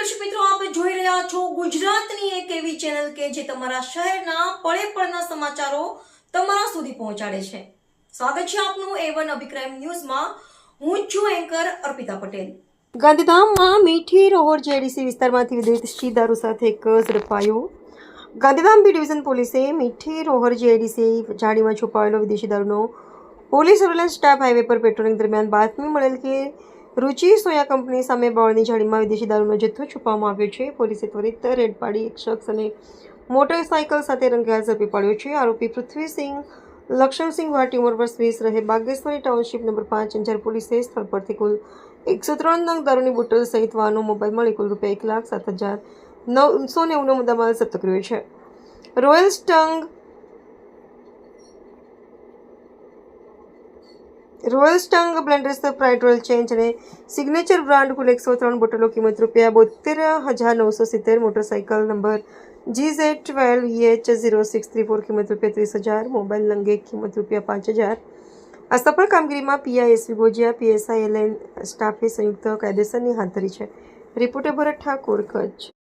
દર્શક મિત્રો, આપ જોઈ રહ્યા છો ગુજરાતની એક એવી ચેનલ કે જે તમારા શહેરના પળે પળના સમાચારો તમારા સુધી પહોંચાડે છે. સ્વાગત છે આપનું A1 અભિક્રાઇમ ન્યૂઝમાં. હું છું એન્કર અર્પિતા પટેલ. ગાંધીધામમાં મીઠી રોડ જેડીસી વિસ્તારમાંથી વિદેશી દારૂ સાથે એક ઝડપાયો. ગાંધીધામ બી ડિવિઝન પોલીસે મીઠી રોહર જેડીસી ઝાડીમાં છુપાયેલો વિદેશી દારૂનો પોલીસ સર્વેલન્સ સ્ટાફ હાઈવે પર પેટ્રોલિંગ દરમિયાન બાતમી મળેલ કે રુચિ સોયા કંપની સામે બળની ઝાડીમાં વિદેશી દારૂનો જથ્થો છુપાવવામાં આવ્યો છે. પોલીસે ત્વરિત રેડ પાડી એક શખ્સ અને મોટરસાયકલ સાથે રંગેહાથ ઝડપી પાડ્યો છે. આરોપી પૃથ્વીસિંહ લક્ષ્મણસિંહ વાટી ઉંમર વર્ષ 20 રહે બાગેશ્વરી ટાઉનશીપ નંબર 5 અંજાર. પોલીસે સ્થળ પરથી કુલ 103 નંગ દારૂની બોટલ સહિત વાનો મોબાઈલ મળી કુલ ₹1,07,990નો મુદ્દામાલ જપ્ત કર્યો છે. રોયલ સ્ટંગ બ્લેન્ડર્સ પ્રાઇડ રોયલ ચેન્જ અને સિગ્નેચર બ્રાન્ડ કુલ 103 બોટલો કિંમત ₹72,970. મોટરસાઇકલ નંબર GZ12EH0634 કિંમત ₹30,000. મોબાઈલ નંગે કિંમત ₹5,000. આ સફળ કામગીરીમાં PISV ભોજિયા PSI LN સ્ટાફે સંયુક્ત કાયદેસરની હાથ ધરી છે. રિપોર્ટર ભરત ઠાકોર, કચ્છ.